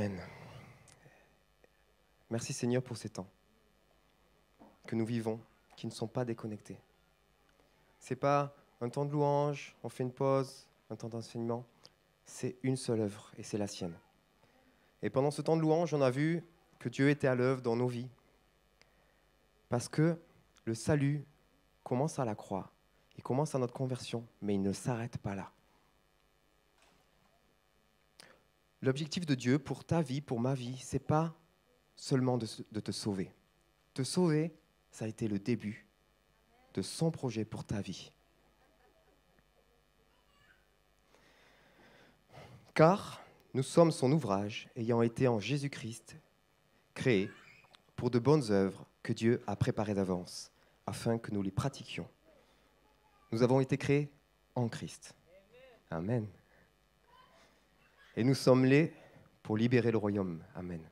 Amen. Merci Seigneur pour ces temps que nous vivons, qui ne sont pas déconnectés. Ce n'est pas un temps de louange, on fait une pause, un temps d'enseignement. C'est une seule œuvre et c'est la sienne. Et pendant ce temps de louange, on a vu que Dieu était à l'œuvre dans nos vies. Parce que le salut commence à la croix, il commence à notre conversion, mais il ne s'arrête pas là. L'objectif de Dieu pour ta vie, pour ma vie, ce n'est pas seulement de te sauver. Te sauver, ça a été le début de son projet pour ta vie. Car nous sommes son ouvrage, ayant été en Jésus-Christ créés pour de bonnes œuvres que Dieu a préparées d'avance, afin que nous les pratiquions. Nous avons été créés en Christ. Amen. Et nous sommes là pour libérer le royaume. Amen.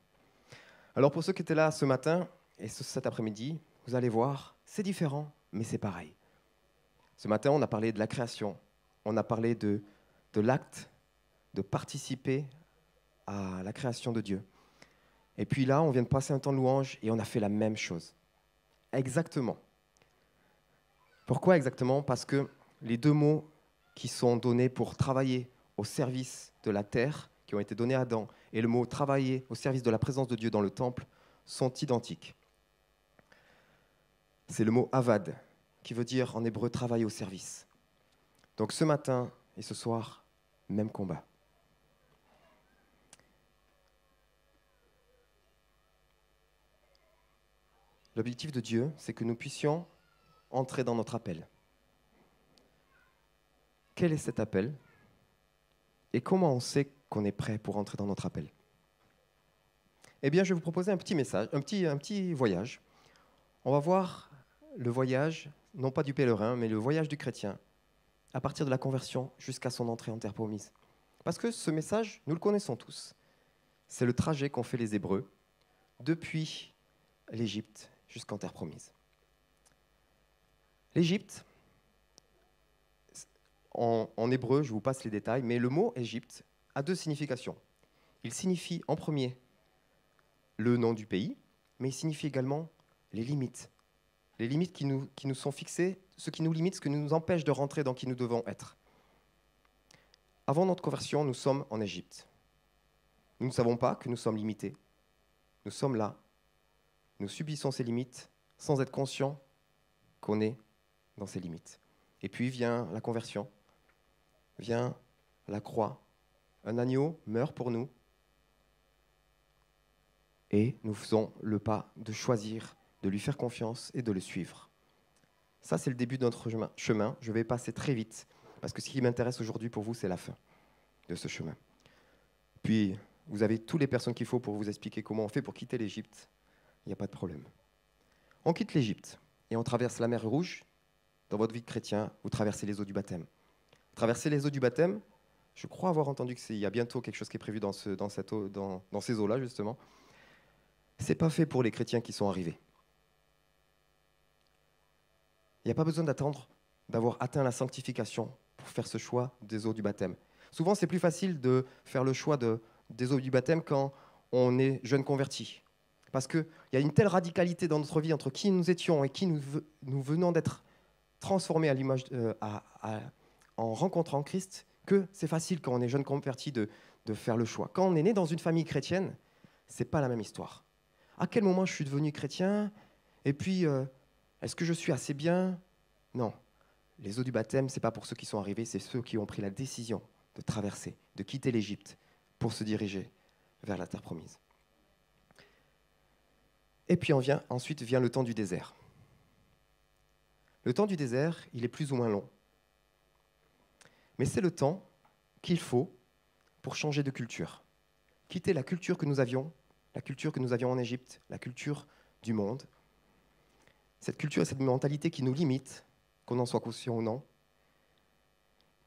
Alors pour ceux qui étaient là ce matin et cet après-midi, vous allez voir, c'est différent, mais c'est pareil. Ce matin, on a parlé de la création, on a parlé de l'acte de participer à la création de Dieu. Et puis là, on vient de passer un temps de louange et on a fait la même chose. Exactement. Pourquoi exactement ? Parce que les deux mots qui sont donnés pour travailler au service de la terre, qui ont été donnés à Adam, et le mot travailler au service de la présence de Dieu dans le temple, sont identiques. C'est le mot avad, qui veut dire en hébreu travailler au service. Donc ce matin et ce soir, même combat. L'objectif de Dieu, c'est que nous puissions entrer dans notre appel. Quel est cet appel ? Et comment on sait qu'on est prêt pour entrer dans notre appel ? Eh bien, je vais vous proposer un petit message, un petit voyage. On va voir le voyage, non pas du pèlerin, mais le voyage du chrétien, à partir de la conversion jusqu'à son entrée en terre promise. Parce que ce message, nous le connaissons tous. C'est le trajet qu'ont fait les Hébreux depuis l'Égypte jusqu'en terre promise. L'Égypte, en hébreu, je vous passe les détails, mais le mot Égypte a deux significations. Il signifie en premier le nom du pays, mais il signifie également les limites qui nous sont fixées, ce qui nous limite, ce qui nous empêche de rentrer dans qui nous devons être. Avant notre conversion, nous sommes en Égypte. Nous ne savons pas que nous sommes limités. Nous sommes là, nous subissons ces limites sans être conscients qu'on est dans ces limites. Et puis vient la conversion, vient la croix. Un agneau meurt pour nous. Et nous faisons le pas de choisir, de lui faire confiance et de le suivre. Ça, c'est le début de notre chemin. Je vais passer très vite, parce que ce qui m'intéresse aujourd'hui pour vous, c'est la fin de ce chemin. Puis, vous avez toutes les personnes qu'il faut pour vous expliquer comment on fait pour quitter l'Égypte. Il n'y a pas de problème. On quitte l'Égypte et on traverse la mer Rouge. Dans votre vie de chrétien, vous traversez les eaux du baptême. Traverser les eaux du baptême, je crois avoir entendu qu'il y a bientôt quelque chose qui est prévu dans ces eaux-là, justement. Ce n'est pas fait pour les chrétiens qui sont arrivés. Il n'y a pas besoin d'attendre d'avoir atteint la sanctification pour faire ce choix des eaux du baptême. Souvent, c'est plus facile de faire le choix des eaux du baptême quand on est jeune converti. Parce qu'il y a une telle radicalité dans notre vie entre qui nous étions et qui nous venons d'être transformés à l'image, en rencontrant Christ, que c'est facile quand on est jeune converti de faire le choix. Quand on est né dans une famille chrétienne, ce n'est pas la même histoire. À quel moment je suis devenu chrétien ? Et puis, est-ce que je suis assez bien ? Non. Les eaux du baptême, ce n'est pas pour ceux qui sont arrivés, c'est ceux qui ont pris la décision de traverser, de quitter l'Égypte pour se diriger vers la terre promise. Et puis ensuite vient le temps du désert. Le temps du désert, il est plus ou moins long. Mais c'est le temps qu'il faut pour changer de culture. Quitter la culture que nous avions en Égypte, la culture du monde. Cette culture et cette mentalité qui nous limite, qu'on en soit conscient ou non.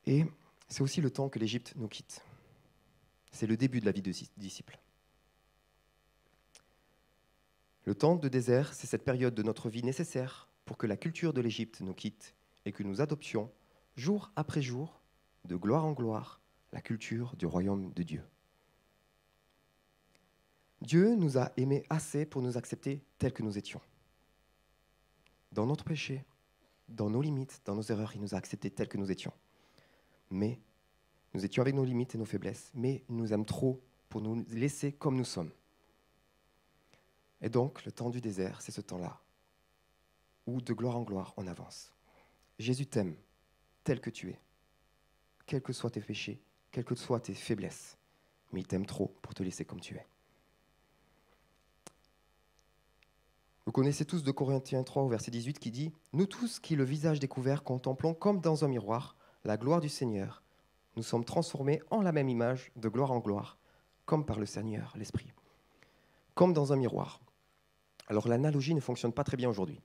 Et c'est aussi le temps que l'Égypte nous quitte. C'est le début de la vie de disciple. Le temps de désert, c'est cette période de notre vie nécessaire pour que la culture de l'Égypte nous quitte et que nous adoptions, jour après jour, de gloire en gloire, la culture du royaume de Dieu. Dieu nous a aimés assez pour nous accepter tels que nous étions. Dans notre péché, dans nos limites, dans nos erreurs, il nous a acceptés tels que nous étions. Mais nous étions avec nos limites et nos faiblesses, mais il nous aime trop pour nous laisser comme nous sommes. Et donc, le temps du désert, c'est ce temps-là, où de gloire en gloire, on avance. Jésus t'aime tel que tu es, quels que soient tes péchés, quelles que soient tes faiblesses, mais il t'aime trop pour te laisser comme tu es. Vous connaissez tous 2 Corinthiens 3 au verset 18 qui dit « Nous tous qui le visage découvert contemplons comme dans un miroir la gloire du Seigneur, nous sommes transformés en la même image de gloire en gloire, comme par le Seigneur, l'Esprit. » Comme dans un miroir. Alors l'analogie ne fonctionne pas très bien aujourd'hui.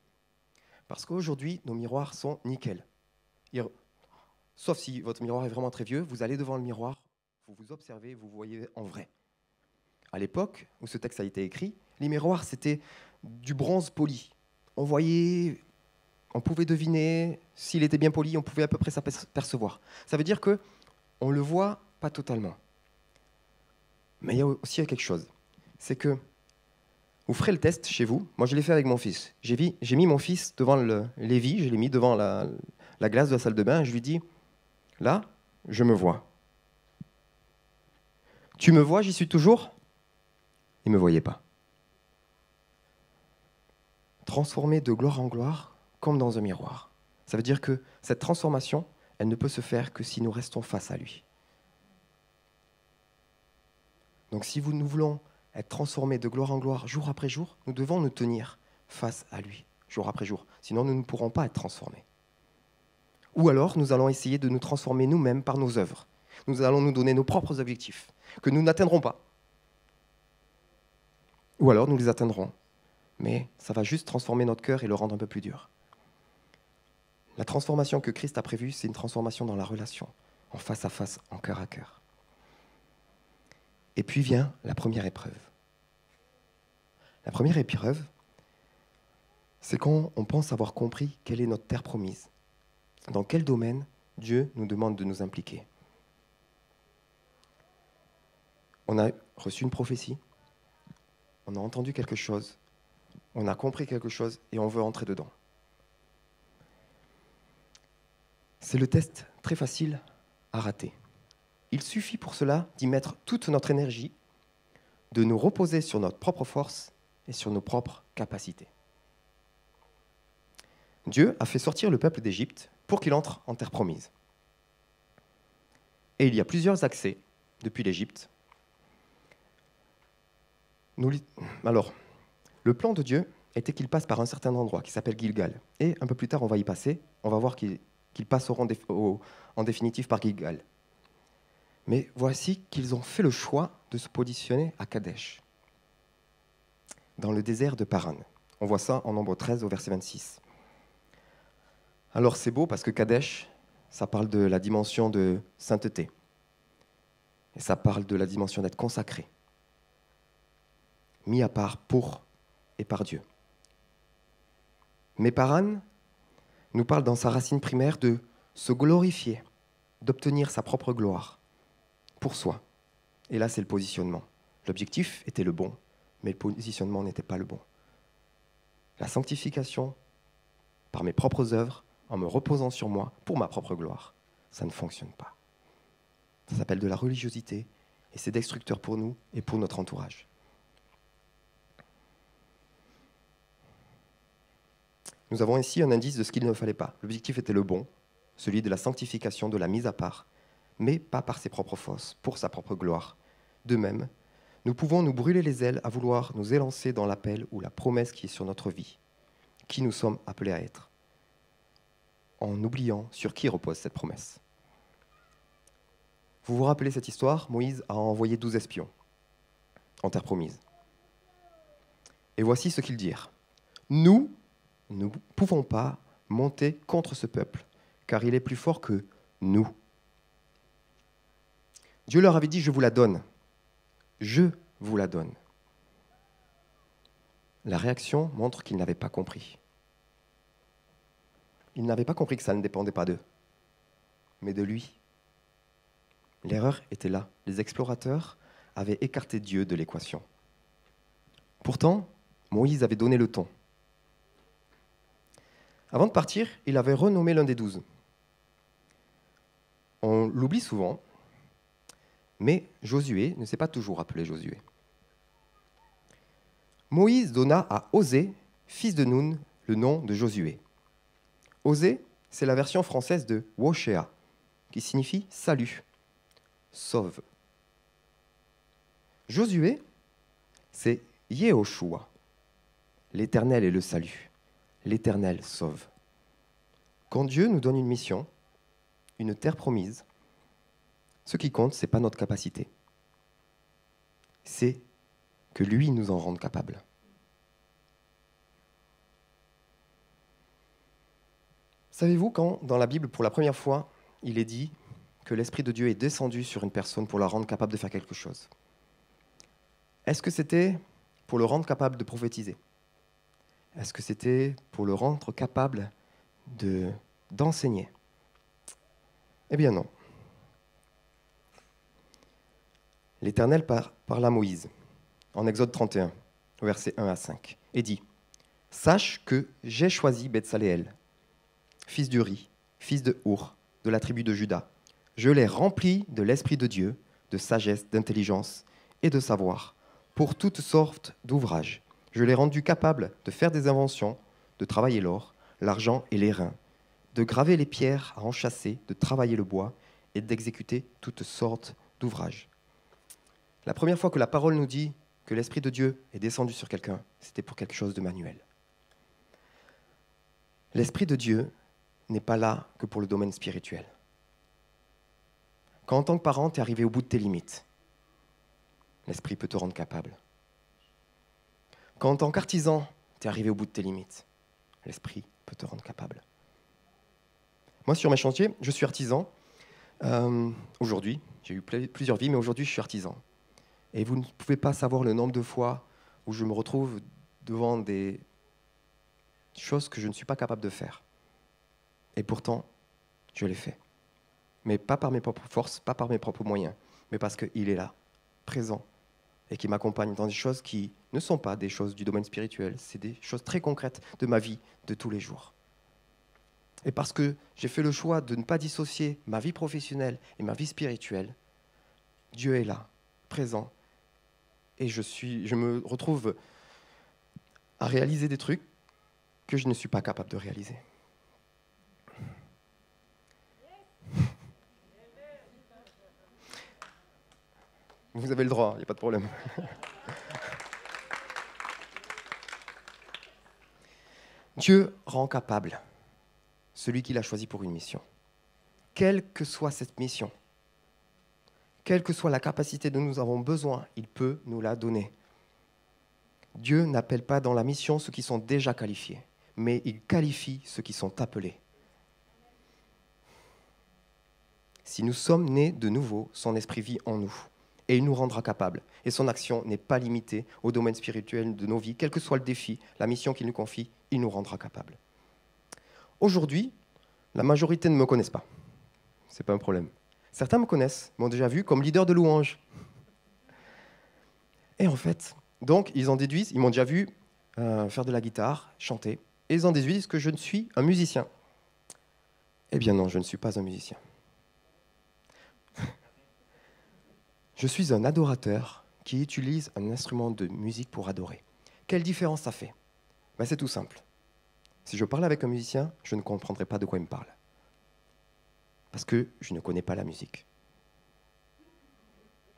Parce qu'aujourd'hui, nos miroirs sont nickel. Sauf si votre miroir est vraiment très vieux, vous allez devant le miroir, vous vous observez, vous voyez en vrai. À l'époque où ce texte a été écrit, les miroirs, c'était du bronze poli. On voyait, on pouvait deviner, s'il était bien poli, on pouvait à peu près s'apercevoir. Ça veut dire qu'on ne le voit pas totalement. Mais il y a aussi quelque chose, c'est que vous ferez le test chez vous. Moi, je l'ai fait avec mon fils. J'ai mis mon fils devant l'évier, je l'ai mis devant la glace de la salle de bain, et je lui dis, là, je me vois. Tu me vois, j'y suis toujours ? Il ne me voyait pas. Transformé de gloire en gloire, comme dans un miroir. Ça veut dire que cette transformation, elle ne peut se faire que si nous restons face à lui. Donc si nous voulons être transformés de gloire en gloire, jour après jour, nous devons nous tenir face à lui, jour après jour. Sinon, nous ne pourrons pas être transformés. Ou alors, nous allons essayer de nous transformer nous-mêmes par nos œuvres. Nous allons nous donner nos propres objectifs, que nous n'atteindrons pas. Ou alors, nous les atteindrons. Mais ça va juste transformer notre cœur et le rendre un peu plus dur. La transformation que Christ a prévue, c'est une transformation dans la relation, en face à face, en cœur à cœur. Et puis vient la première épreuve. La première épreuve, c'est quand on pense avoir compris quelle est notre terre promise. Dans quel domaine Dieu nous demande de nous impliquer. On a reçu une prophétie, on a entendu quelque chose, on a compris quelque chose et on veut entrer dedans. C'est le test très facile à rater. Il suffit pour cela d'y mettre toute notre énergie, de nous reposer sur notre propre force et sur nos propres capacités. Dieu a fait sortir le peuple d'Égypte pour qu'il entre en terre promise. Et il y a plusieurs accès depuis l'Égypte. Alors, le plan de Dieu était qu'il passe par un certain endroit qui s'appelle Gilgal. Et un peu plus tard, on va y passer. On va voir qu'ils passeront en définitive par Gilgal. Mais voici qu'ils ont fait le choix de se positionner à Kadesh, dans le désert de Paran. On voit ça en Nombre 13 au verset 26. Alors c'est beau parce que Kadesh, ça parle de la dimension de sainteté. Et ça parle de la dimension d'être consacré, mis à part pour et par Dieu. Mais Paran nous parle dans sa racine primaire de se glorifier, d'obtenir sa propre gloire pour soi. Et là, c'est le positionnement. L'objectif était le bon, mais le positionnement n'était pas le bon. La sanctification, par mes propres œuvres, en me reposant sur moi pour ma propre gloire, ça ne fonctionne pas. Ça s'appelle de la religiosité et c'est destructeur pour nous et pour notre entourage. Nous avons ici un indice de ce qu'il ne fallait pas. L'objectif était le bon, celui de la sanctification, de la mise à part, mais pas par ses propres forces, pour sa propre gloire. De même, nous pouvons nous brûler les ailes à vouloir nous élancer dans l'appel ou la promesse qui est sur notre vie, qui nous sommes appelés à être, en oubliant sur qui repose cette promesse. Vous vous rappelez cette histoire ? Moïse a envoyé 12 espions en terre promise. Et voici ce qu'ils dirent. Nous ne pouvons pas monter contre ce peuple, car il est plus fort que nous. Dieu leur avait dit, je vous la donne. Je vous la donne. La réaction montre qu'ils n'avaient pas compris. Ils n'avaient pas compris que ça ne dépendait pas d'eux, mais de lui. L'erreur était là. Les explorateurs avaient écarté Dieu de l'équation. Pourtant, Moïse avait donné le ton. Avant de partir, il avait renommé l'un des 12. On l'oublie souvent, mais Josué ne s'est pas toujours appelé Josué. Moïse donna à Osée, fils de Nun, le nom de Josué. Osée, c'est la version française de Woshea, qui signifie salut, sauve. Josué, c'est Yehoshua. L'Éternel est le salut. L'Éternel sauve. Quand Dieu nous donne une mission, une terre promise, ce qui compte, ce n'est pas notre capacité. C'est que lui nous en rende capables. Savez-vous quand, dans la Bible, pour la première fois, il est dit que l'Esprit de Dieu est descendu sur une personne pour la rendre capable de faire quelque chose? Est-ce que c'était pour le rendre capable de prophétiser? Est-ce que c'était pour le rendre capable d'enseigner? Eh bien non. L'Éternel parle à Moïse, en Exode 31, versets 1 à 5, et dit « Sache que j'ai choisi Betsaléel, fils d'Uri, fils de Our, de la tribu de Juda. Je l'ai rempli de l'Esprit de Dieu, de sagesse, d'intelligence et de savoir, pour toutes sortes d'ouvrages. Je l'ai rendu capable de faire des inventions, de travailler l'or, l'argent et l'airain, de graver les pierres à enchâsser, de travailler le bois et d'exécuter toutes sortes d'ouvrages. » La première fois que la parole nous dit que l'Esprit de Dieu est descendu sur quelqu'un, c'était pour quelque chose de manuel. L'Esprit de Dieu n'est pas là que pour le domaine spirituel. Quand en tant que parent, tu es arrivé au bout de tes limites, l'Esprit peut te rendre capable. Quand en tant qu'artisan, tu es arrivé au bout de tes limites, l'Esprit peut te rendre capable. Moi, sur mes chantiers, je suis artisan. Aujourd'hui, j'ai eu plusieurs vies, mais aujourd'hui, je suis artisan. Et vous ne pouvez pas savoir le nombre de fois où je me retrouve devant des choses que je ne suis pas capable de faire. Et pourtant, je l'ai fait. Mais pas par mes propres forces, pas par mes propres moyens, mais parce qu'il est là, présent, et qui m'accompagne dans des choses qui ne sont pas des choses du domaine spirituel, c'est des choses très concrètes de ma vie de tous les jours. Et parce que j'ai fait le choix de ne pas dissocier ma vie professionnelle et ma vie spirituelle, Dieu est là, présent, et je me retrouve à réaliser des trucs que je ne suis pas capable de réaliser. Vous avez le droit, il n'y a pas de problème. Dieu rend capable celui qu'il a choisi pour une mission. Quelle que soit cette mission, quelle que soit la capacité dont nous avons besoin, il peut nous la donner. Dieu n'appelle pas dans la mission ceux qui sont déjà qualifiés, mais il qualifie ceux qui sont appelés. Si nous sommes nés de nouveau, son esprit vit en nous. Et il nous rendra capables. Et son action n'est pas limitée au domaine spirituel de nos vies. Quel que soit le défi, la mission qu'il nous confie, il nous rendra capables. Aujourd'hui, la majorité ne me connaissent pas. Ce n'est pas un problème. Certains me connaissent, m'ont déjà vu comme leader de louange. Et en fait, donc, ils m'ont déjà vu faire de la guitare, chanter. Et ils en déduisent que je ne suis un musicien. Eh bien non, je ne suis pas un musicien. Je suis un adorateur qui utilise un instrument de musique pour adorer. Quelle différence ça fait? C'est tout simple. Si je parle avec un musicien, je ne comprendrai pas de quoi il me parle. Parce que je ne connais pas la musique.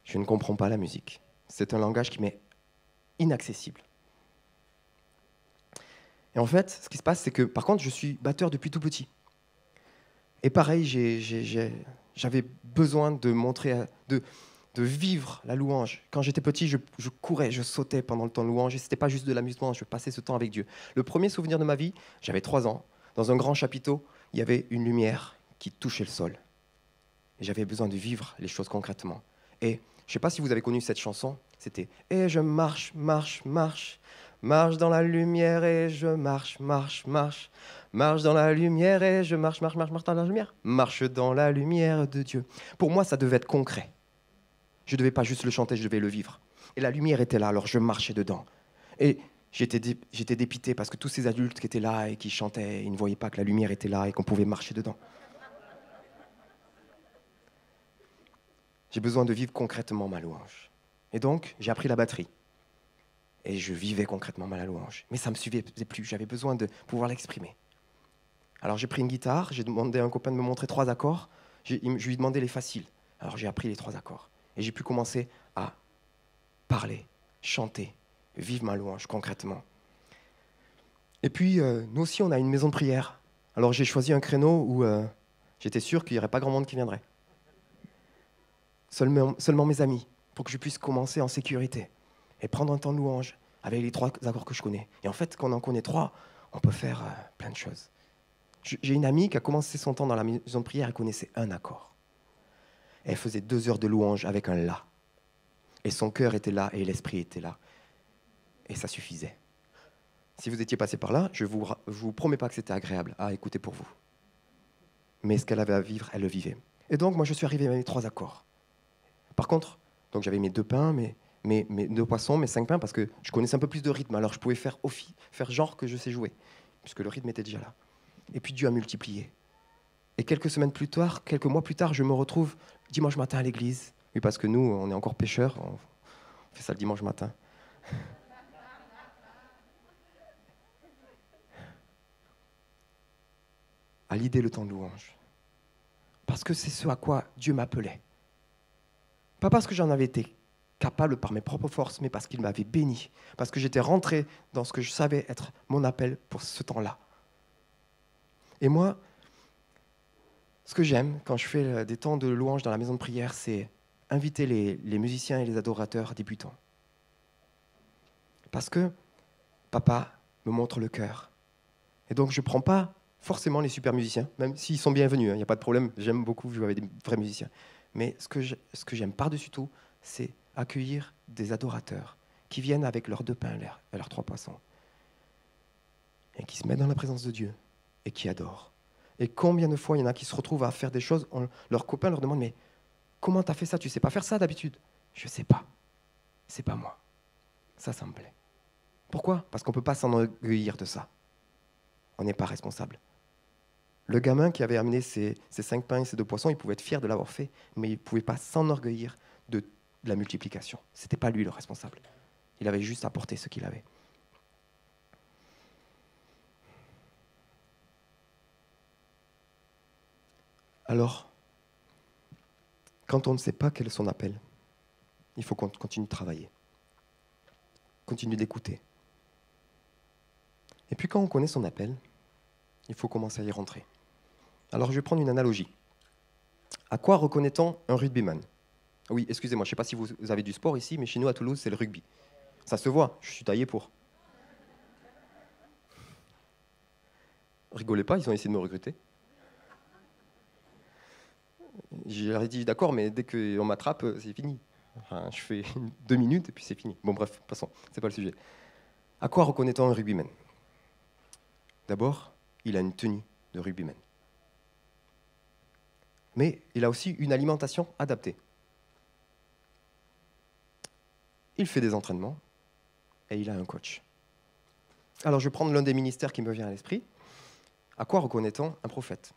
Je ne comprends pas la musique. C'est un langage qui m'est inaccessible. Et en fait, ce qui se passe, c'est que, par contre, je suis batteur depuis tout petit. Et pareil, j'avais besoin de montrer, de vivre la louange. Quand j'étais petit, je courais, je sautais pendant le temps de louange, et ce n'était pas juste de l'amusement, je passais ce temps avec Dieu. Le premier souvenir de ma vie, j'avais 3 ans, dans un grand chapiteau, il y avait une lumière qui touchait le sol. Et j'avais besoin de vivre les choses concrètement. Et je ne sais pas si vous avez connu cette chanson, c'était « Et je marche, marche, marche, marche dans la lumière et je marche, marche, marche, marche dans la lumière et je marche, marche, marche, marche dans la lumière, marche dans la lumière de Dieu. » Pour moi, ça devait être concret. Je ne devais pas juste le chanter, je devais le vivre. Et la lumière était là, alors je marchais dedans. Et j'étais dépité parce que tous ces adultes qui étaient là et qui chantaient, ils ne voyaient pas que la lumière était là et qu'on pouvait marcher dedans. J'ai besoin de vivre concrètement ma louange. Et donc, j'ai appris la batterie. Et je vivais concrètement ma louange. Mais ça ne me suffisait plus, j'avais besoin de pouvoir l'exprimer. Alors j'ai pris une guitare, j'ai demandé à un copain de me montrer 3 accords, je lui ai demandé les faciles. Alors j'ai appris les 3 accords. Et j'ai pu commencer à parler, chanter, vivre ma louange concrètement. Et puis, nous aussi, on a une maison de prière. Alors j'ai choisi un créneau où j'étais sûr qu'il n'y aurait pas grand monde qui viendrait. Seulement mes amis, pour que je puisse commencer en sécurité et prendre un temps de louange avec les 3 accords que je connais. Et en fait, quand on en connaît 3, on peut faire plein de choses. J'ai une amie qui a commencé son temps dans la maison de prière et connaissait un accord. Elle faisait 2 heures de louange avec un « la ». Et son cœur était là et l'esprit était là. Et ça suffisait. Si vous étiez passé par là, je vous promets pas que c'était agréable à écouter pour vous. Mais ce qu'elle avait à vivre, elle le vivait. Et donc, moi, je suis arrivé à mes 3 accords. Par contre, donc j'avais mes 2 pains, mes 2 poissons, mes 5 pains, parce que je connaissais un peu plus de rythme. Alors, je pouvais faire genre que je sais jouer, puisque le rythme était déjà là. Et puis, Dieu a multiplié. Et quelques mois plus tard, je me retrouve dimanche matin à l'église. Oui, parce que nous, on est encore pécheurs, on fait ça le dimanche matin. À l'idée le temps de louange. Parce que c'est ce à quoi Dieu m'appelait. Pas parce que j'en avais été capable par mes propres forces, mais parce qu'il m'avait béni. Parce que j'étais rentré dans ce que je savais être mon appel pour ce temps-là. Et moi, ce que j'aime quand je fais des temps de louange dans la maison de prière, c'est inviter les musiciens et les adorateurs débutants. Parce que papa me montre le cœur. Et donc je ne prends pas forcément les super musiciens, même s'ils sont bienvenus, il n'y a pas de problème, j'aime beaucoup jouer avec des vrais musiciens. Mais ce que j'aime par-dessus tout, c'est accueillir des adorateurs qui viennent avec leurs 2 pains et leurs 3 poissons et qui se mettent dans la présence de Dieu et qui adorent. Et combien de fois il y en a qui se retrouvent à faire des choses, leurs copains leur demandent « Mais comment tu as fait ça? Tu ne sais pas faire ça d'habitude ?» Je ne sais pas. C'est pas moi. Ça me plaît. Pourquoi? Parce qu'on ne peut pas s'enorgueillir de ça. On n'est pas responsable. Le gamin qui avait amené ses 5 pains et ses 2 poissons, il pouvait être fier de l'avoir fait, mais il ne pouvait pas s'enorgueillir de la multiplication. Ce n'était pas lui le responsable. Il avait juste apporté ce qu'il avait. Alors, quand on ne sait pas quel est son appel, il faut qu'on continue de travailler, continue d'écouter. Et puis quand on connaît son appel, il faut commencer à y rentrer. Alors je vais prendre une analogie. À quoi reconnaît-on un rugbyman? Oui, excusez-moi, je ne sais pas si vous avez du sport ici, mais chez nous à Toulouse, c'est le rugby. Ça se voit, je suis taillé pour. Rigolez pas, ils ont essayé de me recruter. J'ai dit d'accord, mais dès qu'on m'attrape, c'est fini. Enfin, je fais 2 minutes et puis c'est fini. Bon bref, passons, c'est pas le sujet. À quoi reconnaît-on un rugbyman? D'abord, il a une tenue de rugbyman. Mais il a aussi une alimentation adaptée. Il fait des entraînements et il a un coach. Alors je vais prendre l'un des ministères qui me vient à l'esprit. À quoi reconnaît-on un prophète?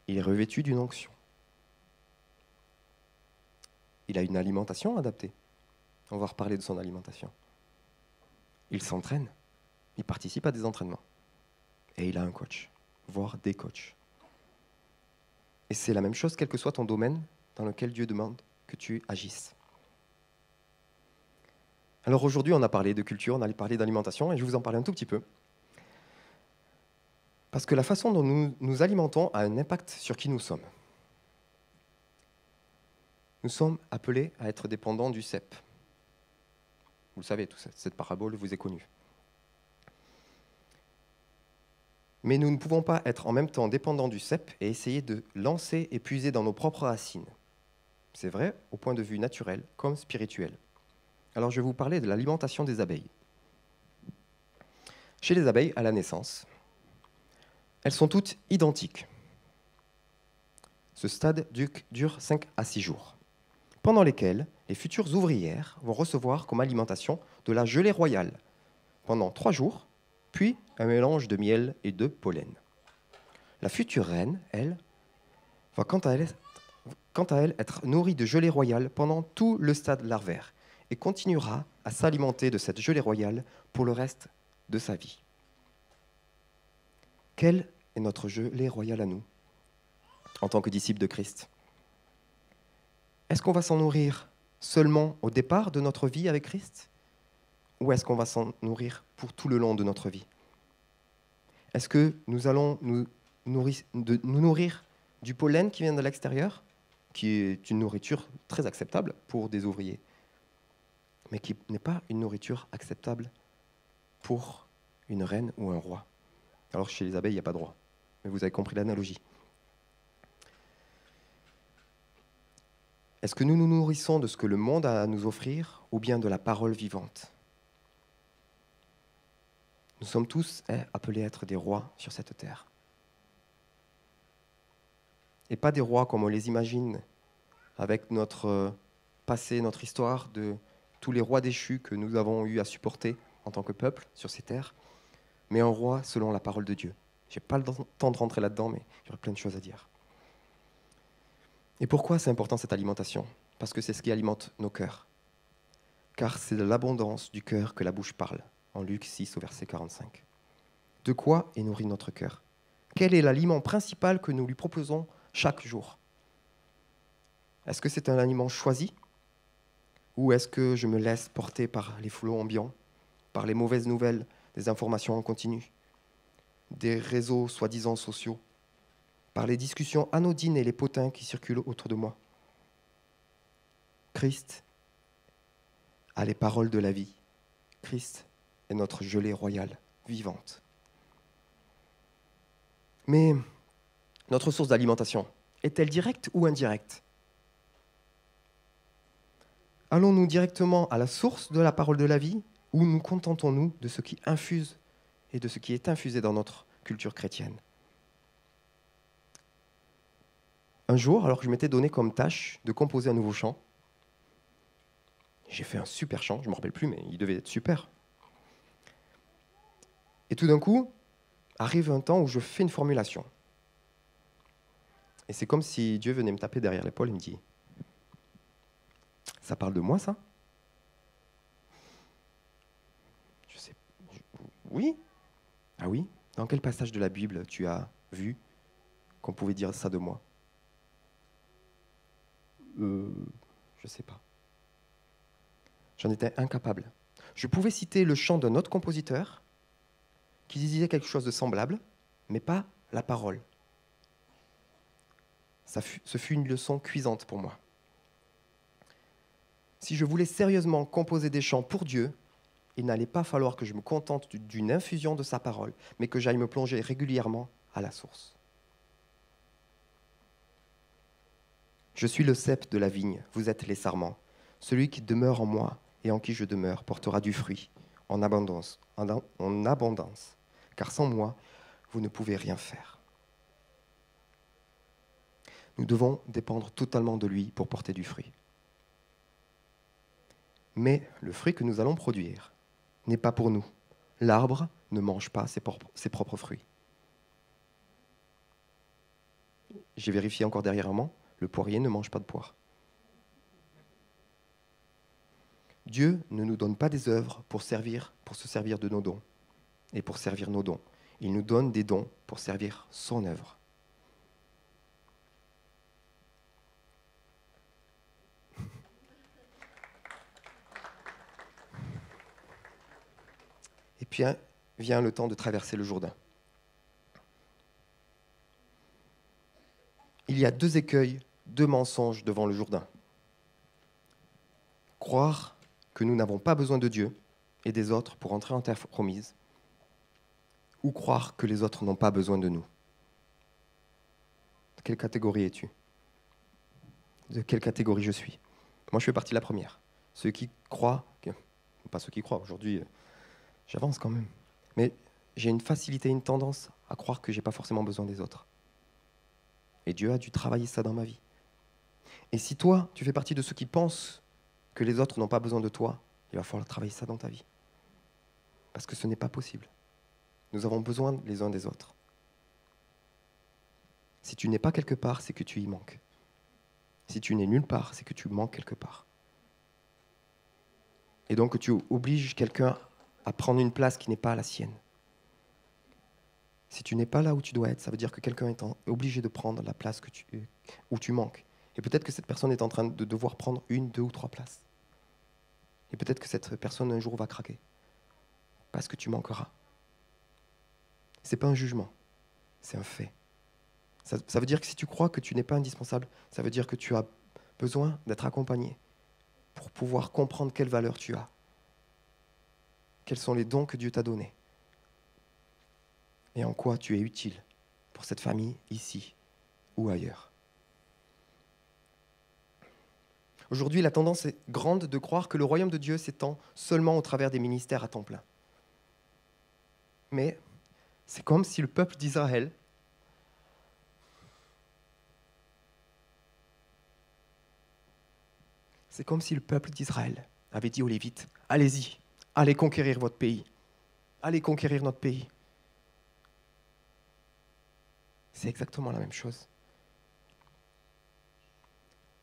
Il est revêtu d'une onction. Il a une alimentation adaptée. On va reparler de son alimentation. Il s'entraîne. Il participe à des entraînements. Et il a un coach, voire des coachs. Et c'est la même chose, quel que soit ton domaine dans lequel Dieu demande que tu agisses. Alors aujourd'hui, on a parlé de culture, on a parlé d'alimentation, et je vais vous en parler un tout petit peu. Parce que la façon dont nous nous alimentons a un impact sur qui nous sommes. Nous sommes appelés à être dépendants du cep. Vous le savez, cette parabole vous est connue. Mais nous ne pouvons pas être en même temps dépendants du cep et essayer de lancer et puiser dans nos propres racines. C'est vrai au point de vue naturel comme spirituel. Alors je vais vous parler de l'alimentation des abeilles. Chez les abeilles, à la naissance, elles sont toutes identiques. Ce stade dure 5 à 6 jours. pendant lesquelles les futures ouvrières vont recevoir comme alimentation de la gelée royale pendant 3 jours, puis un mélange de miel et de pollen. La future reine, elle, va quant à elle être nourrie de gelée royale pendant tout le stade larvaire et continuera à s'alimenter de cette gelée royale pour le reste de sa vie. Quelle est notre gelée royale à nous, en tant que disciples de Christ? Est-ce qu'on va s'en nourrir seulement au départ de notre vie avec Christ? Ou est-ce qu'on va s'en nourrir pour tout le long de notre vie? Est-ce que nous allons nous nourrir du pollen qui vient de l'extérieur, qui est une nourriture très acceptable pour des ouvriers, mais qui n'est pas une nourriture acceptable pour une reine ou un roi? Alors chez les abeilles, il n'y a pas de roi, mais vous avez compris l'analogie. Est-ce que nous nous nourrissons de ce que le monde a à nous offrir, ou bien de la parole vivante? Nous sommes tous appelés à être des rois sur cette terre. Et pas des rois comme on les imagine, avec notre passé, notre histoire, de tous les rois déchus que nous avons eu à supporter en tant que peuple sur ces terres, mais un roi selon la parole de Dieu. Je n'ai pas le temps de rentrer là-dedans, mais il y aurait plein de choses à dire. Et pourquoi c'est important cette alimentation? Parce que c'est ce qui alimente nos cœurs. Car c'est de l'abondance du cœur que la bouche parle, en Luc 6 au verset 45. De quoi est nourri notre cœur? Quel est l'aliment principal que nous lui proposons chaque jour? Est-ce que c'est un aliment choisi? Ou est-ce que je me laisse porter par les flots ambiants, par les mauvaises nouvelles, des informations en continu, des réseaux soi-disant sociaux, par les discussions anodines et les potins qui circulent autour de moi? Christ a les paroles de la vie. Christ est notre gelée royale, vivante. Mais notre source d'alimentation, est-elle directe ou indirecte? Allons-nous directement à la source de la parole de la vie, ou nous contentons-nous de ce qui infuse et de ce qui est infusé dans notre culture chrétienne? Un jour, alors que je m'étais donné comme tâche de composer un nouveau chant, j'ai fait un super chant, je ne me rappelle plus, mais il devait être super. Et tout d'un coup, arrive un temps où je fais une formulation. Et c'est comme si Dieu venait me taper derrière l'épaule et me dit: ça parle de moi, ça? Je sais. Oui. Ah oui? Dans quel passage de la Bible tu as vu qu'on pouvait dire ça de moi? Je sais pas. J'en étais incapable. Je pouvais citer le chant d'un autre compositeur qui disait quelque chose de semblable, mais pas la parole. Ce fut une leçon cuisante pour moi. Si je voulais sérieusement composer des chants pour Dieu, il n'allait pas falloir que je me contente d'une infusion de sa parole, mais que j'aille me plonger régulièrement à la source. Je suis le cep de la vigne, vous êtes les sarments. Celui qui demeure en moi et en qui je demeure portera du fruit en abondance, car sans moi, vous ne pouvez rien faire. Nous devons dépendre totalement de lui pour porter du fruit. Mais le fruit que nous allons produire n'est pas pour nous. L'arbre ne mange pas ses propres fruits. J'ai vérifié encore derrière moi, le poirier ne mange pas de poire. Dieu ne nous donne pas des œuvres pour se servir de nos dons et pour servir nos dons. Il nous donne des dons pour servir son œuvre. Et puis vient le temps de traverser le Jourdain. Il y a 2 écueils, 2 mensonges devant le Jourdain. Croire que nous n'avons pas besoin de Dieu et des autres pour entrer en terre promise, ou croire que les autres n'ont pas besoin de nous. De quelle catégorie es-tu? De quelle catégorie je suis? Moi, je fais partie de la première. Ceux qui croient, pas ceux qui croient, aujourd'hui, j'avance quand même. Mais j'ai une facilité, une tendance à croire que je n'ai pas forcément besoin des autres. Et Dieu a dû travailler ça dans ma vie. Et si toi, tu fais partie de ceux qui pensent que les autres n'ont pas besoin de toi, il va falloir travailler ça dans ta vie. Parce que ce n'est pas possible. Nous avons besoin les uns des autres. Si tu n'es pas quelque part, c'est que tu y manques. Si tu n'es nulle part, c'est que tu manques quelque part. Et donc tu obliges quelqu'un à prendre une place qui n'est pas la sienne. Si tu n'es pas là où tu dois être, ça veut dire que quelqu'un est obligé de prendre la place où tu manques. Et peut-être que cette personne est en train de devoir prendre 1, 2 ou 3 places. Et peut-être que cette personne un jour va craquer. Parce que tu manqueras. Ce n'est pas un jugement, c'est un fait. Ça veut dire que si tu crois que tu n'es pas indispensable, ça veut dire que tu as besoin d'être accompagné pour pouvoir comprendre quelle valeur tu as. Quels sont les dons que Dieu t'a donnés. Et en quoi tu es utile pour cette famille, ici ou ailleurs. Aujourd'hui, la tendance est grande de croire que le royaume de Dieu s'étend seulement au travers des ministères à temps plein. Mais c'est comme si le peuple d'Israël avait dit aux Lévites, allez-y, allez conquérir votre pays, allez conquérir notre pays. C'est exactement la même chose.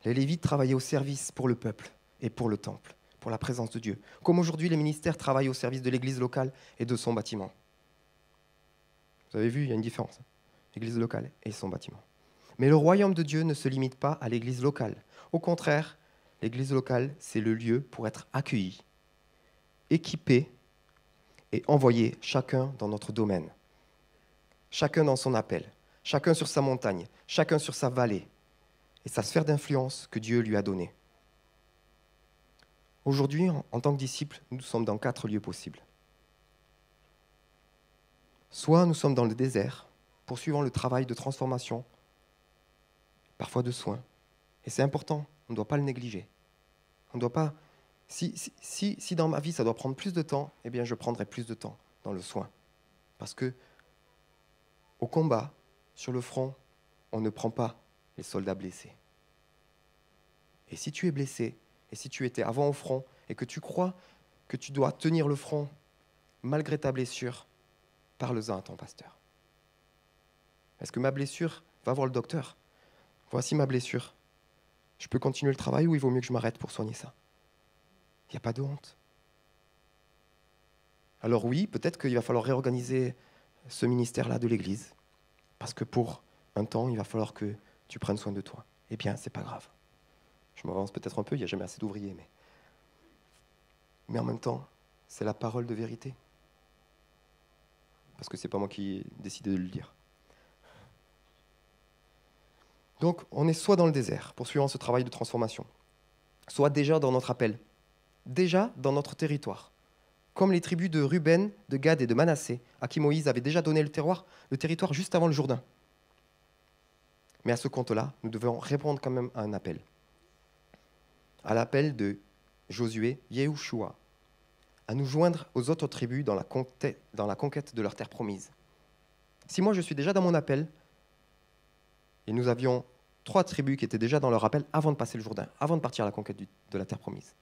Les Lévites travaillaient au service pour le peuple et pour le temple, pour la présence de Dieu. Comme aujourd'hui, les ministères travaillent au service de l'église locale et de son bâtiment. Vous avez vu, il y a une différence. L'église locale et son bâtiment. Mais le royaume de Dieu ne se limite pas à l'église locale. Au contraire, l'église locale, c'est le lieu pour être accueilli, équipé et envoyé chacun dans notre domaine. Chacun dans son appel, chacun sur sa montagne, chacun sur sa vallée et sa sphère d'influence que Dieu lui a donnée. Aujourd'hui, en tant que disciples, nous sommes dans 4 lieux possibles. Soit nous sommes dans le désert, poursuivant le travail de transformation, parfois de soins. Et c'est important, on ne doit pas le négliger. On ne doit pas... Si dans ma vie ça doit prendre plus de temps, eh bien je prendrai plus de temps dans le soin. Parce que au combat, sur le front, on ne prend pas les soldats blessés. Et si tu es blessé, et si tu étais avant au front, et que tu crois que tu dois tenir le front malgré ta blessure, parle-en à ton pasteur. Est-ce que ma blessure, va voir le docteur. Voici ma blessure. Je peux continuer le travail ou il vaut mieux que je m'arrête pour soigner ça? Il n'y a pas de honte. Alors oui, peut-être qu'il va falloir réorganiser ce ministère-là de l'Église, parce que pour un temps, il va falloir que tu prennes soin de toi. Eh bien, c'est pas grave. Je m'avance peut-être un peu, il n'y a jamais assez d'ouvriers, mais en même temps, c'est la parole de vérité. Parce que c'est pas moi qui ai décidé de le dire. Donc, on est soit dans le désert, poursuivant ce travail de transformation, soit déjà dans notre appel, déjà dans notre territoire. Comme les tribus de Ruben, de Gad et de Manassé, à qui Moïse avait déjà donné le territoire juste avant le Jourdain. Mais à ce compte-là, nous devons répondre quand même à un appel. À l'appel de Josué, Yehoshua, à nous joindre aux autres tribus dans la conquête de leur terre promise. Si moi je suis déjà dans mon appel, et nous avions 3 tribus qui étaient déjà dans leur appel avant de passer le Jourdain, avant de partir à la conquête de la terre promise,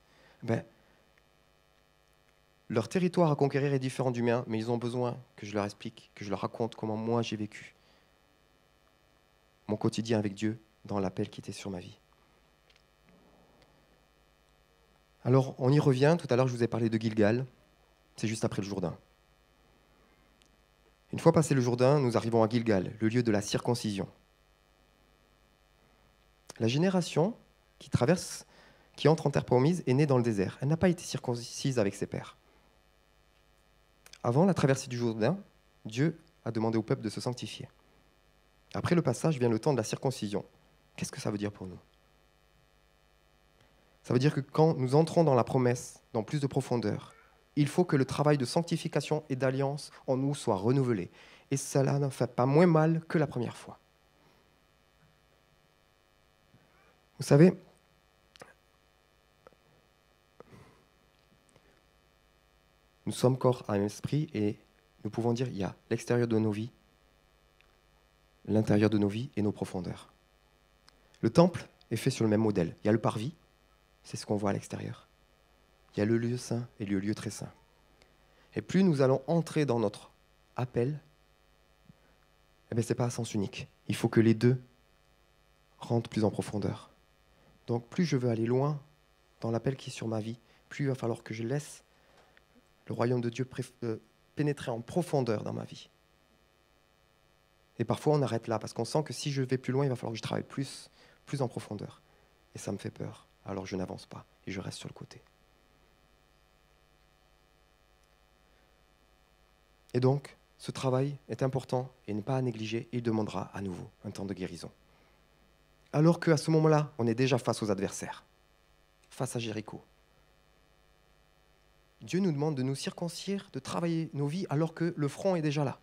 leur territoire à conquérir est différent du mien, mais ils ont besoin que je leur explique, que je leur raconte comment moi j'ai vécu mon quotidien avec Dieu dans l'appel qui était sur ma vie. Alors, on y revient. Tout à l'heure, je vous ai parlé de Gilgal. C'est juste après le Jourdain. Une fois passé le Jourdain, nous arrivons à Gilgal, le lieu de la circoncision. La génération qui entre en terre promise, est née dans le désert. Elle n'a pas été circoncise avec ses pères. Avant la traversée du Jourdain, Dieu a demandé au peuple de se sanctifier. Après le passage vient le temps de la circoncision. Qu'est-ce que ça veut dire pour nous? Ça veut dire que quand nous entrons dans la promesse, dans plus de profondeur, il faut que le travail de sanctification et d'alliance en nous soit renouvelé. Et cela ne fait pas moins mal que la première fois. Vous savez, nous sommes corps, âme, esprit, et nous pouvons dire qu'il y a l'extérieur de nos vies, l'intérieur de nos vies et nos profondeurs. Le temple est fait sur le même modèle. Il y a le parvis, c'est ce qu'on voit à l'extérieur. Il y a le lieu saint et le lieu très saint. Et plus nous allons entrer dans notre appel, ce n'est pas à sens unique. Il faut que les deux rentrent plus en profondeur. Donc plus je veux aller loin dans l'appel qui est sur ma vie, plus il va falloir que je laisse le royaume de Dieu pénétrer en profondeur dans ma vie. Et parfois on arrête là, parce qu'on sent que si je vais plus loin, il va falloir que je travaille plus en profondeur. Et ça me fait peur. Alors je n'avance pas et je reste sur le côté. Et donc, ce travail est important et n'est pas à négliger. Il demandera à nouveau un temps de guérison. Alors qu'à ce moment-là, on est déjà face aux adversaires, face à Jéricho. Dieu nous demande de nous circoncire, de travailler nos vies alors que le front est déjà là.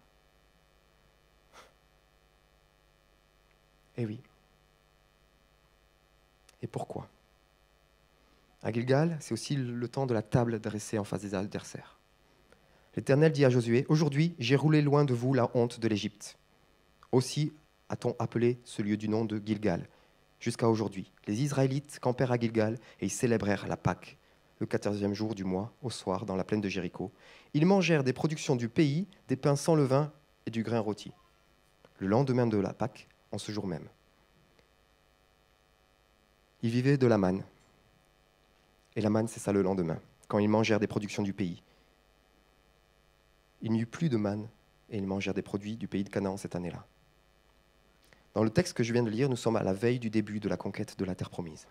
Eh oui. Et pourquoi ? À Gilgal, c'est aussi le temps de la table dressée en face des adversaires. L'Éternel dit à Josué, « Aujourd'hui, j'ai roulé loin de vous la honte de l'Égypte. Aussi a-t-on appelé ce lieu du nom de Gilgal. Jusqu'à aujourd'hui, les Israélites campèrent à Gilgal et ils célébrèrent la Pâque, le 14e jour du mois, au soir, dans la plaine de Jéricho. Ils mangèrent des productions du pays, des pains sans levain et du grain rôti. Le lendemain de la Pâque, en ce jour même. Ils vivaient de la manne. Et la manne, c'est ça le lendemain, quand ils mangèrent des productions du pays. Il n'y eut plus de manne et ils mangèrent des produits du pays de Canaan cette année-là. Dans le texte que je viens de lire, nous sommes à la veille du début de la conquête de la terre promise.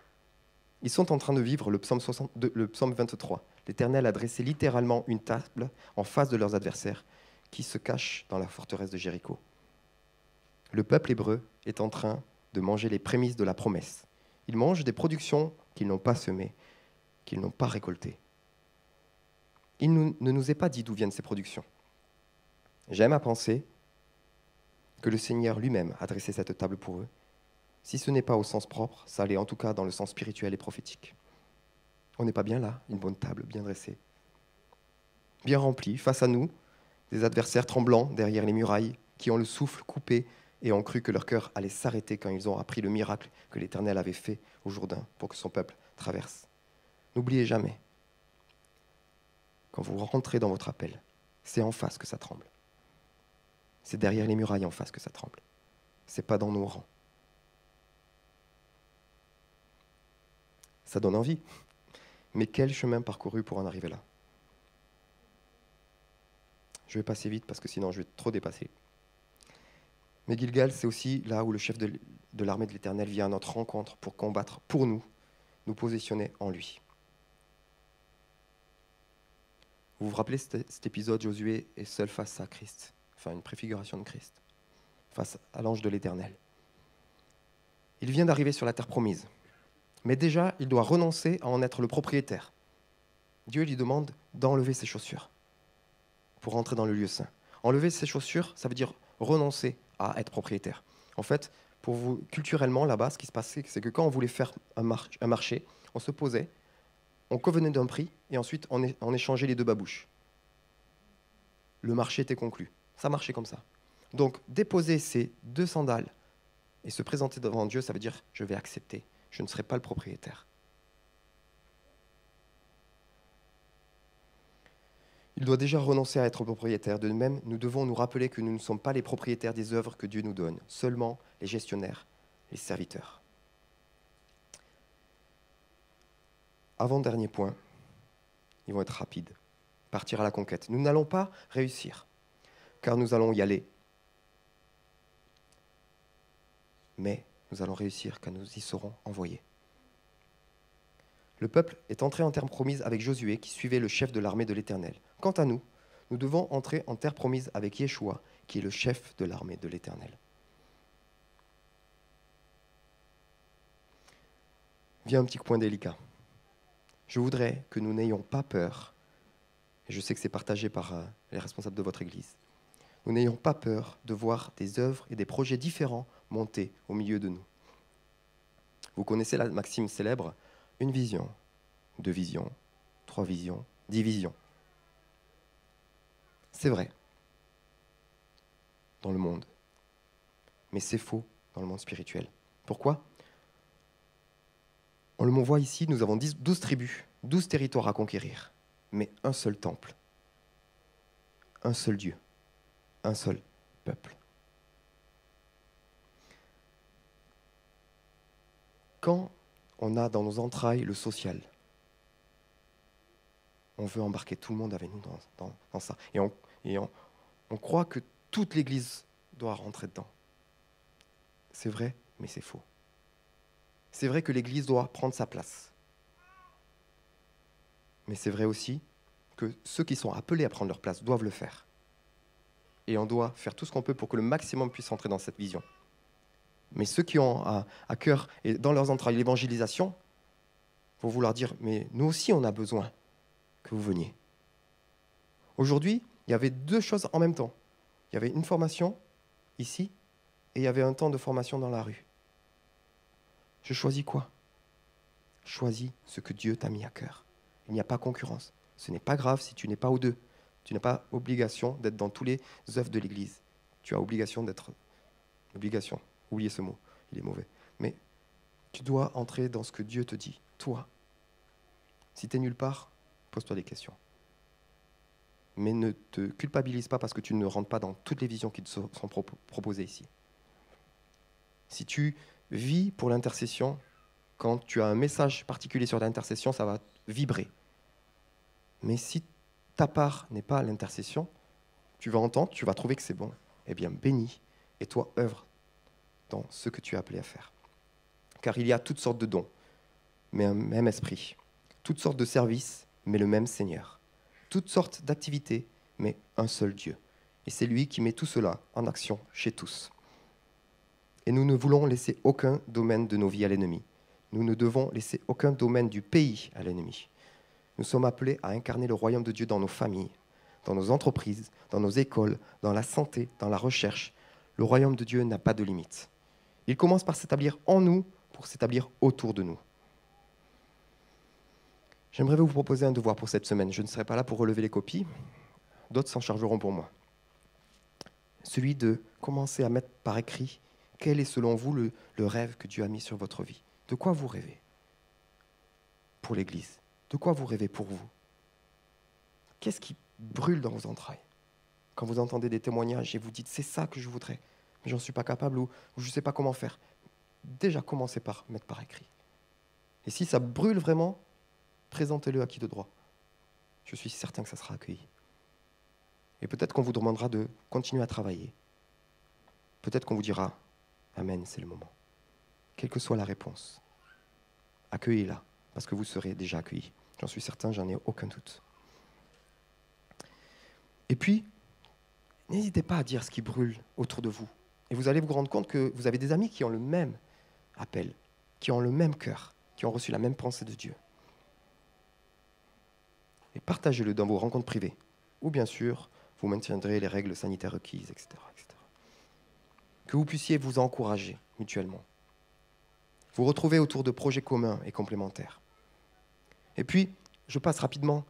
Ils sont en train de vivre le psaume 23. L'Éternel a dressé littéralement une table en face de leurs adversaires qui se cachent dans la forteresse de Jéricho. Le peuple hébreu est en train de manger les prémices de la promesse. Ils mangent des productions qu'ils n'ont pas semées, qu'ils n'ont pas récoltées. Il ne nous est pas dit d'où viennent ces productions. J'aime à penser que le Seigneur lui-même a dressé cette table pour eux. Si ce n'est pas au sens propre, ça l'est en tout cas dans le sens spirituel et prophétique. On n'est pas bien là, une bonne table bien dressée, bien remplie, face à nous, des adversaires tremblants derrière les murailles, qui ont le souffle coupé et ont cru que leur cœur allait s'arrêter quand ils ont appris le miracle que l'Éternel avait fait au Jourdain pour que son peuple traverse. N'oubliez jamais, quand vous rentrez dans votre appel, c'est en face que ça tremble. C'est derrière les murailles en face que ça tremble. C'est pas dans nos rangs. Ça donne envie. Mais quel chemin parcouru pour en arriver là ? Je vais passer vite parce que sinon je vais trop dépasser. Mais Gilgal, c'est aussi là où le chef de l'armée de l'Éternel vient à notre rencontre pour combattre pour nous positionner en lui. Vous vous rappelez cet épisode, Josué est seul face à Christ, enfin une préfiguration de Christ, face à l'ange de l'Éternel. Il vient d'arriver sur la terre promise, mais déjà il doit renoncer à en être le propriétaire. Dieu lui demande d'enlever ses chaussures pour entrer dans le lieu saint. Enlever ses chaussures, ça veut dire renoncer à être propriétaire. En fait, pour vous, culturellement, là-bas, ce qui se passait, c'est que quand on voulait faire un marché, on se posait, on convenait d'un prix, et ensuite on échangeait les deux babouches. Le marché était conclu. Ça marchait comme ça. Donc, déposer ces deux sandales et se présenter devant Dieu, ça veut dire « je vais accepter, je ne serai pas le propriétaire ». Il doit déjà renoncer à être propriétaire. De même, nous devons nous rappeler que nous ne sommes pas les propriétaires des œuvres que Dieu nous donne, seulement les gestionnaires, les serviteurs. Avant-dernier point, ils vont être rapides. Partir à la conquête. Nous n'allons pas réussir, car nous allons y aller. Mais nous allons réussir, car nous y serons envoyés. Le peuple est entré en terre promise avec Josué, qui suivait le chef de l'armée de l'Éternel. Quant à nous, nous devons entrer en terre promise avec Yeshua, qui est le chef de l'armée de l'Éternel. Vient un petit point délicat. Je voudrais que nous n'ayons pas peur, et je sais que c'est partagé par les responsables de votre Église, nous n'ayons pas peur de voir des œuvres et des projets différents monter au milieu de nous. Vous connaissez la maxime célèbre, une vision, 2 visions, 3 visions, 10 visions. C'est vrai dans le monde, mais c'est faux dans le monde spirituel. Pourquoi ? On le voit ici, nous avons 12 tribus, 12 territoires à conquérir, mais un seul temple, un seul Dieu, un seul peuple. Quand on a dans nos entrailles le social, on veut embarquer tout le monde avec nous dans ça. Et on croit que toute l'Église doit rentrer dedans. C'est vrai, mais c'est faux. C'est vrai que l'Église doit prendre sa place. Mais c'est vrai aussi que ceux qui sont appelés à prendre leur place doivent le faire. Et on doit faire tout ce qu'on peut pour que le maximum puisse entrer dans cette vision. Mais ceux qui ont à cœur, et dans leurs entrailles, l'évangélisation, vont vouloir dire, mais nous aussi on a besoin que vous veniez. Aujourd'hui, il y avait 2 choses en même temps. Il y avait une formation ici, et il y avait un temps de formation dans la rue. Je choisis quoi? Choisis ce que Dieu t'a mis à cœur. Il n'y a pas concurrence. Ce n'est pas grave si tu n'es pas aux 2. Tu n'as pas obligation d'être dans tous les œuvres de l'Église. Tu as obligation d'être... Obligation. Oubliez ce mot, il est mauvais. Mais tu dois entrer dans ce que Dieu te dit, toi. Si tu es nulle part, pose-toi des questions. Mais ne te culpabilise pas parce que tu ne rentres pas dans toutes les visions qui te sont proposées ici. Si tu vis pour l'intercession, quand tu as un message particulier sur l'intercession, ça va vibrer. Mais si ta part n'est pas l'intercession, tu vas entendre, tu vas trouver que c'est bon. Eh bien, bénis, et toi, œuvre dans ce que tu es appelé à faire. Car il y a toutes sortes de dons, mais un même esprit. Toutes sortes de services, mais le même Seigneur. Toutes sortes d'activités, mais un seul Dieu. Et c'est lui qui met tout cela en action chez tous. Et nous ne voulons laisser aucun domaine de nos vies à l'ennemi. Nous ne devons laisser aucun domaine du pays à l'ennemi. Nous sommes appelés à incarner le royaume de Dieu dans nos familles, dans nos entreprises, dans nos écoles, dans la santé, dans la recherche. Le royaume de Dieu n'a pas de limite. Il commence par s'établir en nous pour s'établir autour de nous. J'aimerais vous proposer un devoir pour cette semaine. Je ne serai pas là pour relever les copies. D'autres s'en chargeront pour moi. Celui de commencer à mettre par écrit quel est selon vous le rêve que Dieu a mis sur votre vie. De quoi vous rêvez pour l'Église? De quoi vous rêvez pour vous? Qu'est-ce qui brûle dans vos entrailles? Quand vous entendez des témoignages et vous dites « c'est ça que je voudrais, mais j'en suis pas capable » ou « je ne sais pas comment faire », déjà commencez par mettre par écrit. Et si ça brûle vraiment, présentez-le à qui de droit. Je suis certain que ça sera accueilli. Et peut-être qu'on vous demandera de continuer à travailler. Peut-être qu'on vous dira « Amen, c'est le moment ». Quelle que soit la réponse, accueillez-la, parce que vous serez déjà accueillis. J'en suis certain, j'en ai aucun doute. Et puis, n'hésitez pas à dire ce qui brûle autour de vous. Et vous allez vous rendre compte que vous avez des amis qui ont le même appel, qui ont le même cœur, qui ont reçu la même pensée de Dieu. Et partagez-le dans vos rencontres privées. Ou bien sûr, vous maintiendrez les règles sanitaires requises, etc., etc. Que vous puissiez vous encourager mutuellement. Vous retrouver autour de projets communs et complémentaires. Et puis, je passe rapidement,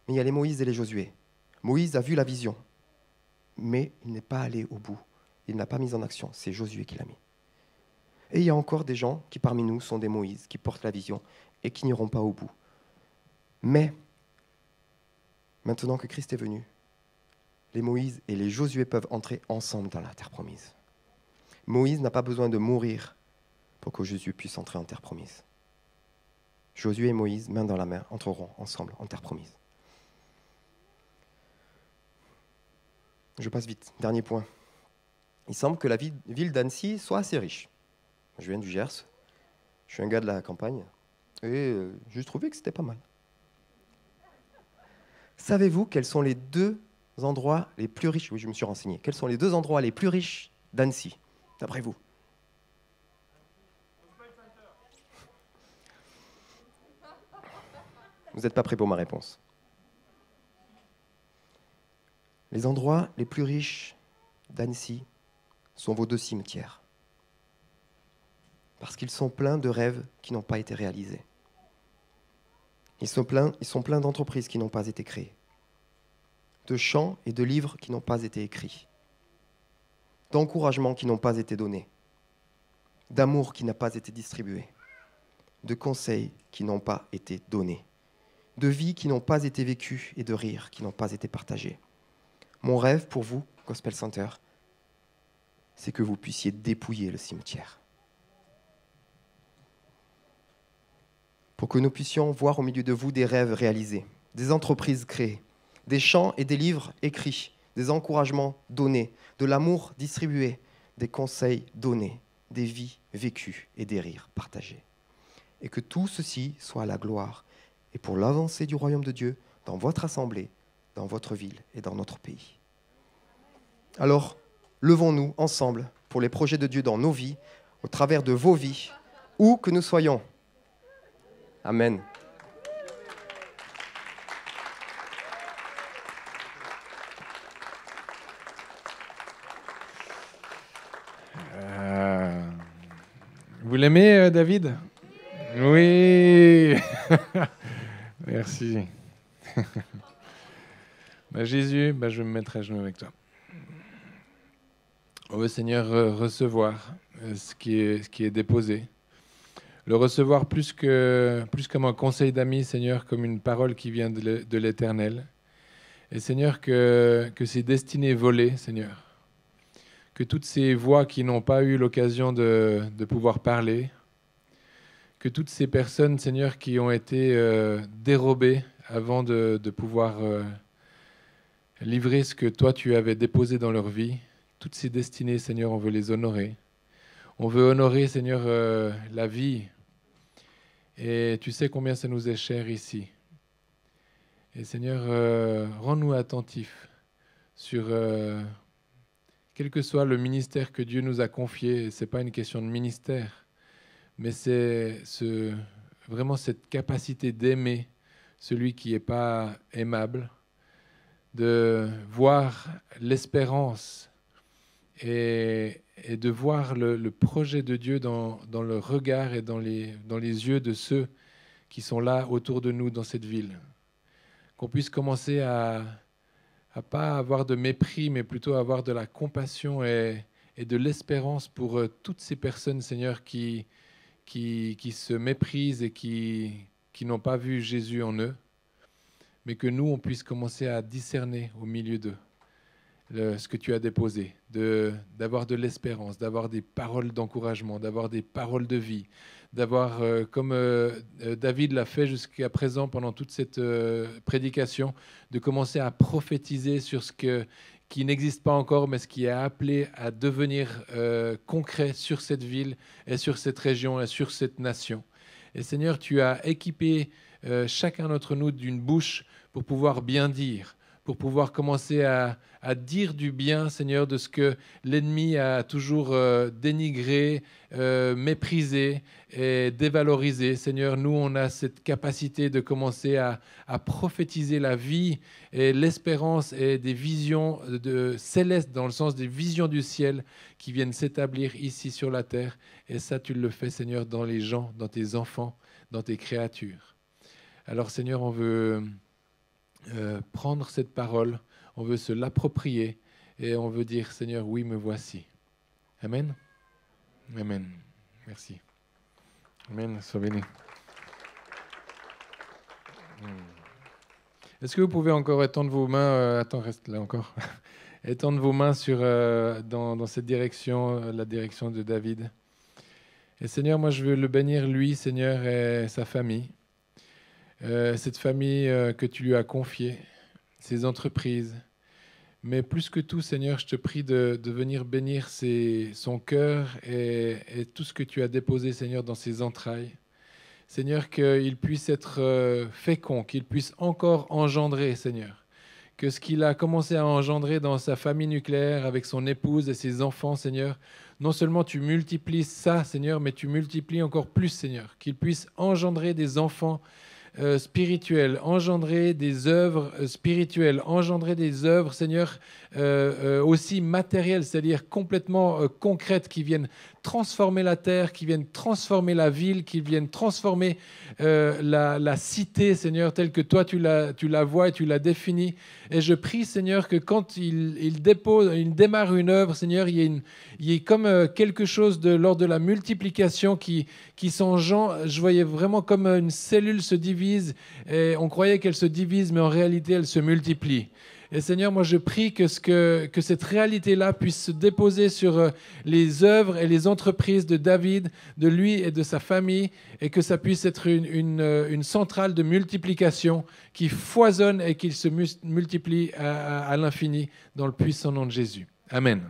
mais il y a les Moïse et les Josué. Moïse a vu la vision, mais il n'est pas allé au bout. Il n'a pas mis en action, c'est Josué qui l'a mis. Et il y a encore des gens qui parmi nous sont des Moïse, qui portent la vision et qui n'iront pas au bout. Mais, maintenant que Christ est venu, les Moïse et les Josué peuvent entrer ensemble dans la terre promise. Moïse n'a pas besoin de mourir pour que Jésus puisse entrer en terre promise. Josué et Moïse, main dans la main, entreront ensemble en terre promise. Je passe vite. Dernier point. Il semble que la ville d'Annecy soit assez riche. Je viens du Gers, je suis un gars de la campagne, et j'ai trouvé que c'était pas mal. Savez-vous quels sont les 2 endroits les plus riches? Oui, je me suis renseigné. Quels sont les 2 endroits les plus riches d'Annecy, d'après vous? Vous n'êtes pas prêts pour ma réponse. Les endroits les plus riches d'Annecy sont vos 2 cimetières. Parce qu'ils sont pleins de rêves qui n'ont pas été réalisés. Ils sont pleins d'entreprises qui n'ont pas été créées, de chants et de livres qui n'ont pas été écrits, d'encouragements qui n'ont pas été donnés, d'amour qui n'a pas été distribué, de conseils qui n'ont pas été donnés, de vies qui n'ont pas été vécues et de rires qui n'ont pas été partagés. Mon rêve pour vous, Gospel Center, c'est que vous puissiez dépouiller le cimetière. Pour que nous puissions voir au milieu de vous des rêves réalisés, des entreprises créées, des chants et des livres écrits, des encouragements donnés, de l'amour distribué, des conseils donnés, des vies vécues et des rires partagés. Et que tout ceci soit à la gloire et pour l'avancée du royaume de Dieu dans votre assemblée, dans votre ville et dans notre pays. Alors, levons-nous ensemble pour les projets de Dieu dans nos vies, au travers de vos vies, où que nous soyons. Amen. Vous l'aimez, David ? Oui. Merci. Jésus, je vais me mettre à genoux avec toi. On veut, Seigneur, recevoir ce qui est déposé. Le recevoir plus comme un conseil d'amis, Seigneur, comme une parole qui vient de l'Éternel. Et Seigneur, que ces destinées volées, Seigneur, que toutes ces voix qui n'ont pas eu l'occasion de pouvoir parler, que toutes ces personnes, Seigneur, qui ont été dérobées avant de pouvoir livrer ce que toi, tu avais déposé dans leur vie, toutes ces destinées, Seigneur, on veut les honorer. On veut honorer, Seigneur, la vie. Et tu sais combien ça nous est cher ici. Et Seigneur, rends-nous attentifs sur quel que soit le ministère que Dieu nous a confié. Ce n'est pas une question de ministère, mais c'est vraiment cette capacité d'aimer celui qui n'est pas aimable, de voir l'espérance et de voir le projet de Dieu dans le regard et dans les yeux de ceux qui sont là autour de nous dans cette ville. Qu'on puisse commencer à pas avoir de mépris, mais plutôt avoir de la compassion et de l'espérance pour toutes ces personnes, Seigneur, qui se méprisent et qui n'ont pas vu Jésus en eux, mais que nous, on puisse commencer à discerner au milieu d'eux ce que tu as déposé, d'avoir de l'espérance, d'avoir des paroles d'encouragement, d'avoir des paroles de vie, d'avoir, comme David l'a fait jusqu'à présent pendant toute cette prédication, de commencer à prophétiser sur ce qui n'existe pas encore, mais ce qui est appelé à devenir concret sur cette ville et sur cette région et sur cette nation. Et Seigneur, tu as équipé chacun d'entre nous d'une bouche pour pouvoir bien dire, pour pouvoir commencer à dire du bien, Seigneur, de ce que l'ennemi a toujours dénigré, méprisé et dévalorisé. Seigneur, nous, on a cette capacité de commencer à prophétiser la vie et l'espérance et des visions célestes, dans le sens des visions du ciel qui viennent s'établir ici sur la terre. Et ça, tu le fais, Seigneur, dans les gens, dans tes enfants, dans tes créatures. Alors, Seigneur, on veut prendre cette parole, on veut se l'approprier et on veut dire, Seigneur, oui, me voici. Amen. Amen. Merci. Amen. Sois béni. Est-ce que vous pouvez encore étendre vos mains attends, reste là encore. Étendre vos mains dans cette direction, la direction de David. Et Seigneur, moi, je veux le bénir, lui, Seigneur, et sa famille. Cette famille que tu lui as confiée, ses entreprises. Mais plus que tout, Seigneur, je te prie de venir bénir son cœur et tout ce que tu as déposé, Seigneur, dans ses entrailles. Seigneur, qu'il puisse être fécond, qu'il puisse encore engendrer, Seigneur. Que ce qu'il a commencé à engendrer dans sa famille nucléaire avec son épouse et ses enfants, Seigneur, non seulement tu multiplies ça, Seigneur, mais tu multiplies encore plus, Seigneur. Qu'il puisse engendrer des enfants spirituelles, engendrer des œuvres spirituelles, engendrer des œuvres, Seigneur, aussi matérielles, c'est-à-dire complètement concrètes, qui viennent transformer la terre, qui vienne transformer la ville, qui vienne transformer la cité, Seigneur, telle que toi tu la vois et tu l'as définie. Et je prie, Seigneur, que quand il démarre une œuvre, Seigneur, il y ait comme quelque chose lors de la multiplication qui je voyais vraiment comme une cellule se divise, et on croyait qu'elle se divise, mais en réalité, elle se multiplie. Et Seigneur, moi je prie que cette réalité-là puisse se déposer sur les œuvres et les entreprises de David, de lui et de sa famille, et que ça puisse être une centrale de multiplication qui foisonne et qui se multiplie à l'infini dans le puissant nom de Jésus. Amen.